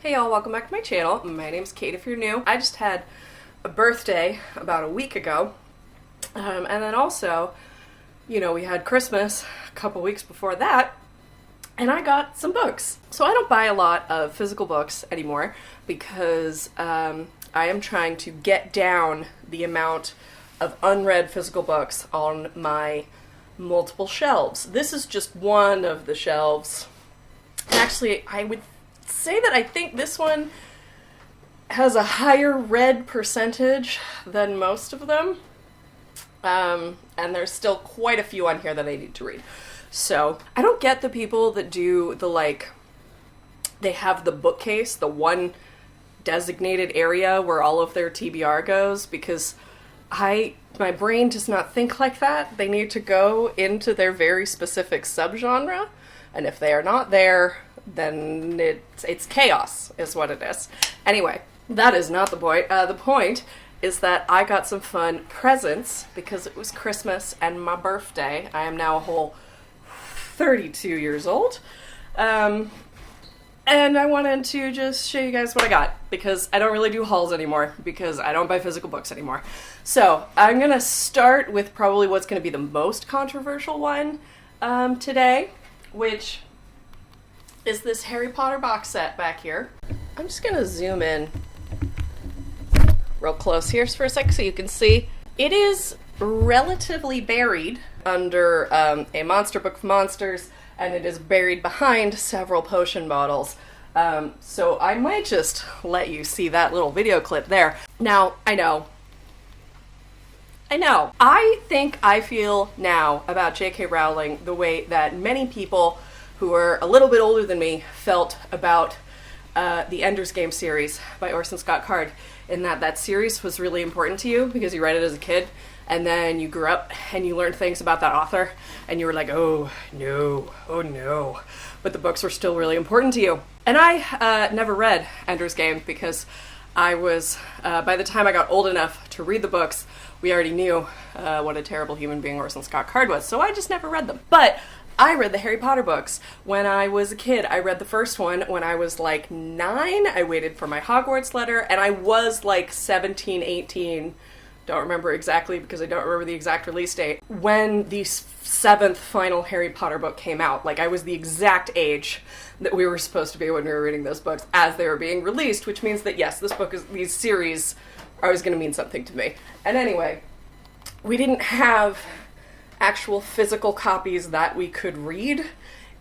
Hey y'all, welcome back to my channel. My name's Kate if you're new. I just had a birthday about a week ago. And then also, we had Christmas a couple weeks before that, and I got some books. So I don't buy a lot of physical books anymore because I am trying to get down the amount of unread physical books on my multiple shelves. This is just one of the shelves. Actually, I would say that I think this one has a higher read percentage than most of them. And there's still quite a few on here that I need to read. So I don't get the people that do the they have the bookcase, the one designated area where all of their TBR goes, because my brain does not think like that. They need to go into their very specific subgenre, and if they are not there, then it's chaos, is what it is. Anyway, that is not the point. The point is that I got some fun presents because it was Christmas and my birthday. I am now a whole 32 years old. And I wanted to just show you guys what I got, because I don't really do hauls anymore, because I don't buy physical books anymore. So I'm going to start with probably what's going to be the most controversial one today, which is this Harry Potter box set back here. I'm just going to zoom in real close here for a sec so you can see. It is relatively buried under a monster book of monsters, and it is buried behind several potion bottles. So I might just let you see that little video clip there. Now, I know. I think I feel now about J.K. Rowling the way that many people who are a little bit older than me felt about the Ender's Game series by Orson Scott Card, in that series was really important to you because you read it as a kid, and then you grew up and you learned things about that author, and you were like, oh no, but the books were still really important to you. And I never read Ender's Game because I was, by the time I got old enough to read the books, we already knew what a terrible human being Orson Scott Card was, so I just never read them. But I read the Harry Potter books when I was a kid. I read the first one when I was like 9. I waited for my Hogwarts letter, and I was like 17, 18. Don't remember exactly because I don't remember the exact release date, when the 7th final Harry Potter book came out. Like, I was the exact age that we were supposed to be when we were reading those books as they were being released, which means that yes, these series are always going to mean something to me. And anyway, we didn't have actual physical copies that we could read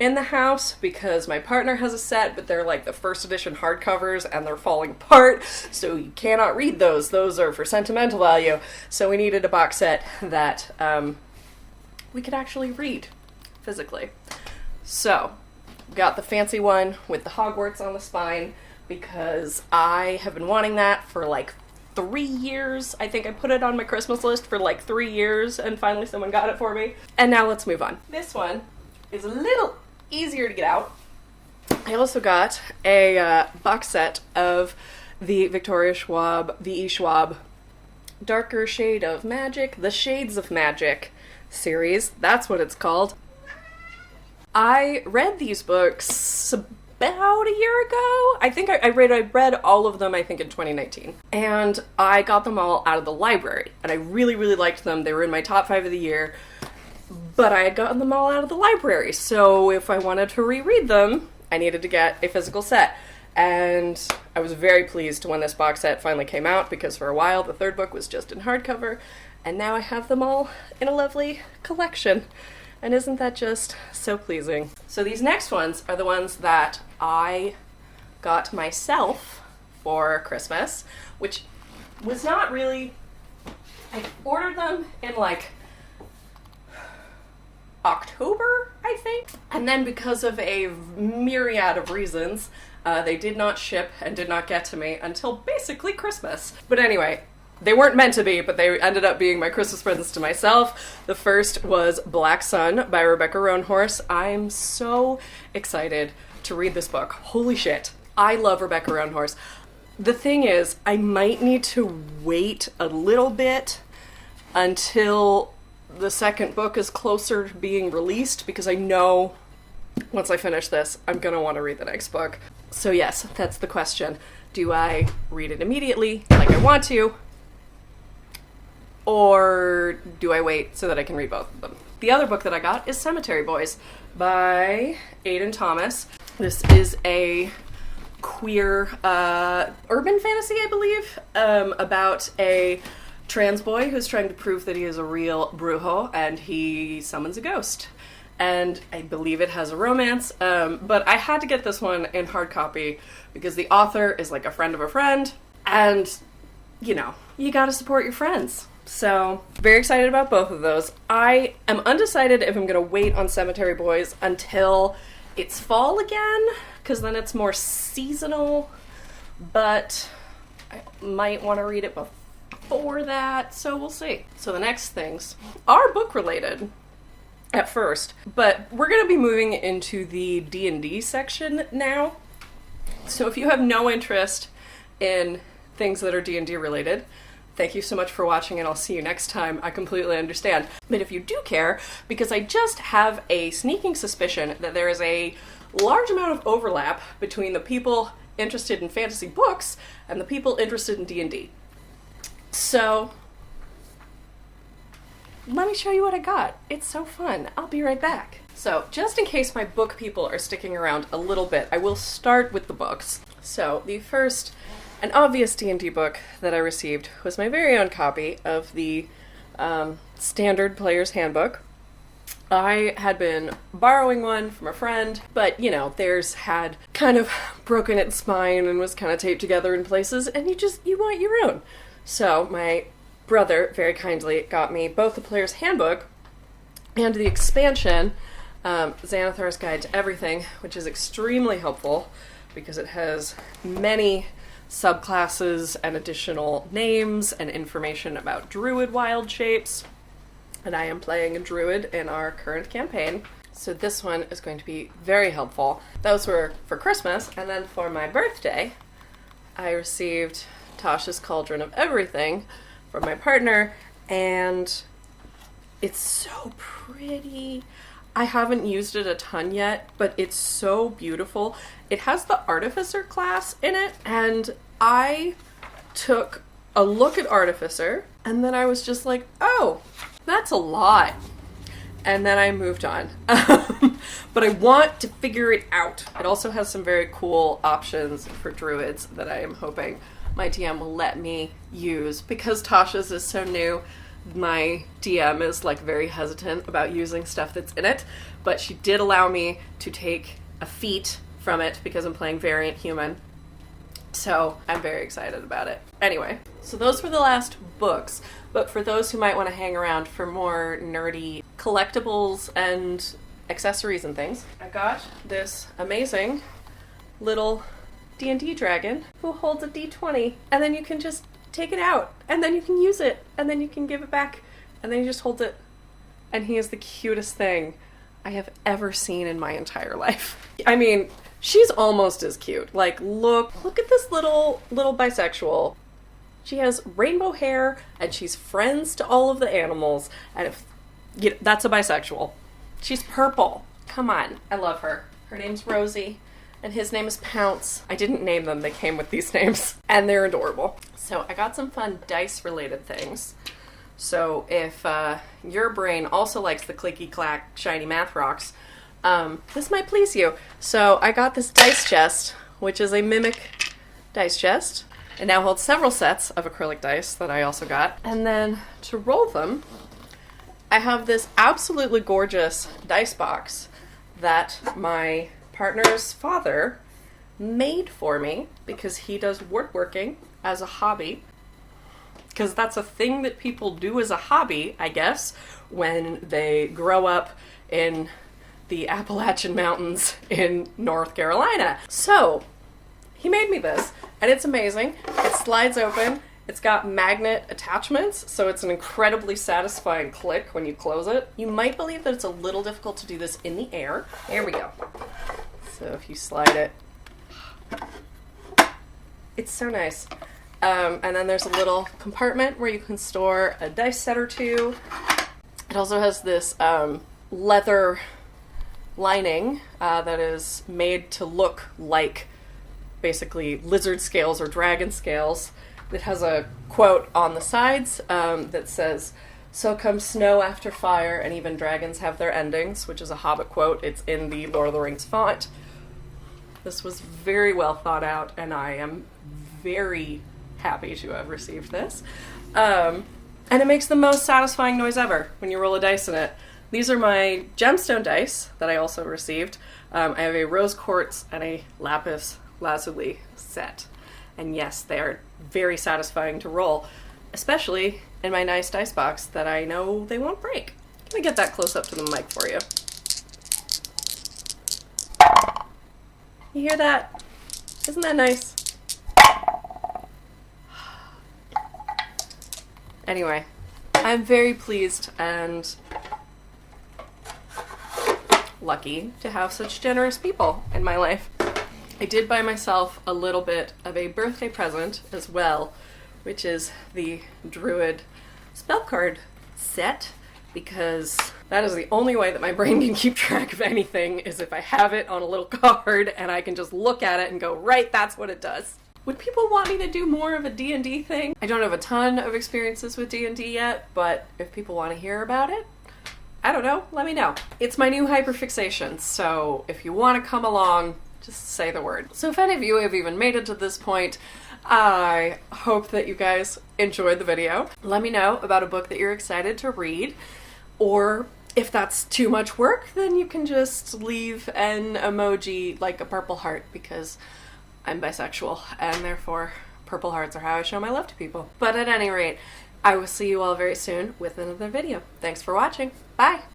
in the house because my partner has a set, but they're like the first edition hardcovers and they're falling apart, so you cannot read those. Those are for sentimental value. So we needed a box set that we could actually read physically. So got the fancy one with the Hogwarts on the spine because I have been wanting that for like 3 years. I think I put it on my Christmas list for like 3 years, and finally someone got it for me. And now let's move on. This one is a little easier to get out. I also got a box set of the Victoria Schwab, V.E. Schwab Darker Shade of Magic, The Shades of Magic series. That's what it's called. I read these books about a year ago. I think I read all of them, I think, in 2019. And I got them all out of the library. And I really, really liked them. They were in my top 5 of the year. But I had gotten them all out of the library. So if I wanted to reread them, I needed to get a physical set. And I was very pleased when this box set finally came out, because for a while the 3rd book was just in hardcover. And now I have them all in a lovely collection. And isn't that just so pleasing? So these next ones are the ones that I got myself for Christmas, which was not really... I ordered them in like October, I think. And then because of a myriad of reasons, they did not ship and did not get to me until basically Christmas. But anyway, they weren't meant to be, but they ended up being my Christmas presents to myself. The first was Black Sun by Rebecca Rohnhorst. I'm so excited to read this book. Holy shit. I love Rebecca Rohnhorst. The thing is, I might need to wait a little bit until the second book is closer to being released, because I know once I finish this, I'm gonna want to read the next book. So yes, that's the question. Do I read it immediately, like I want to, or do I wait so that I can read both of them? The other book that I got is Cemetery Boys by Aiden Thomas. This is a queer urban fantasy, I believe, about a trans boy who's trying to prove that he is a real brujo, and he summons a ghost. And I believe it has a romance, but I had to get this one in hard copy because the author is like a friend of a friend, and, you know, you gotta support your friends. So, very excited about both of those. I am undecided if I'm gonna wait on Cemetery Boys until it's fall again, because then it's more seasonal, but I might want to read it before that, so we'll see. So the next things are book related at first, but we're going to be moving into the D&D section now. So if you have no interest in things that are D&D related, thank you so much for watching, and I'll see you next time. I completely understand. But if you do care, because I just have a sneaking suspicion that there is a large amount of overlap between the people interested in fantasy books and the people interested in D&D. So, let me show you what I got. It's so fun. I'll be right back. So, just in case my book people are sticking around a little bit, I will start with the books. So, the first and obvious D&D book that I received was my very own copy of the Standard Player's Handbook. I had been borrowing one from a friend, but, you know, theirs had kind of broken its spine and was kind of taped together in places, and you want your own. So, my brother very kindly got me both the Player's Handbook and the expansion, Xanathar's Guide to Everything, which is extremely helpful because it has many subclasses and additional names and information about druid wild shapes. And I am playing a druid in our current campaign, so this one is going to be very helpful. Those were for Christmas, and then for my birthday, I received Tasha's Cauldron of Everything from my partner, and it's so pretty. I haven't used it a ton yet, but it's so beautiful. It has the Artificer class in it, and I took a look at Artificer, and then I was just like, oh, that's a lot. And then I moved on. But I want to figure it out. It also has some very cool options for druids that I am hoping my DM will let me use. Because Tasha's is so new, my DM is like very hesitant about using stuff that's in it. But she did allow me to take a feat from it because I'm playing Variant Human. So I'm very excited about it. Anyway, so those were the last books, but for those who might want to hang around for more nerdy collectibles and accessories and things, I got this amazing little D&D dragon who holds a D20, and then you can just take it out, and then you can use it, and then you can give it back, and then he just holds it, and he is the cutest thing I have ever seen in my entire life. I mean, she's almost as cute. Like, look at this little bisexual. She has rainbow hair, and she's friends to all of the animals, and if that's a bisexual. She's purple. Come on. I love her. Her name's Rosie, and his name is Pounce. I didn't name them. They came with these names, and they're adorable. So I got some fun dice-related things. So if your brain also likes the clicky-clack shiny math rocks, this might please you. So I got this dice chest, which is a mimic dice chest. It now holds several sets of acrylic dice that I also got. And then to roll them, I have this absolutely gorgeous dice box that my partner's father made for me because he does woodworking as a hobby. Because that's a thing that people do as a hobby, I guess, when they grow up in the Appalachian Mountains in North Carolina. So, he made me this, and it's amazing. It slides open. It's got magnet attachments, so it's an incredibly satisfying click when you close it. You might believe that it's a little difficult to do this in the air. There we go. So if you slide it, it's so nice. And then there's a little compartment where you can store a dice set or two. It also has this leather lining that is made to look like basically lizard scales or dragon scales. It has a quote on the sides that says, "So comes snow after fire, and even dragons have their endings," which is a Hobbit quote. It's in the Lord of the Rings font. This was very well thought out, and I am very happy to have received this. And it makes the most satisfying noise ever when you roll a dice in it. These are my Gemstone Dice that I also received. I have a rose quartz and a lapis lazuli set. And yes, they are very satisfying to roll, especially in my nice dice box that I know they won't break. Let me get that close up to the mic for you. You hear that? Isn't that nice? Anyway, I'm very pleased and lucky to have such generous people in my life. I did buy myself a little bit of a birthday present as well, which is the Druid spell card set, because that is the only way that my brain can keep track of anything, is if I have it on a little card and I can just look at it and go, right, that's what it does. Would people want me to do more of a D&D thing? I don't have a ton of experiences with D&D yet, but if people want to hear about it, I don't know, let me know. It's my new hyperfixation, so if you want to come along, just say the word. So if any of you have even made it to this point, I hope that you guys enjoyed the video. Let me know about a book that you're excited to read, or if that's too much work, then you can just leave an emoji like a purple heart, because I'm bisexual, and therefore purple hearts are how I show my love to people. But at any rate, I will see you all very soon with another video. Thanks for watching. Bye!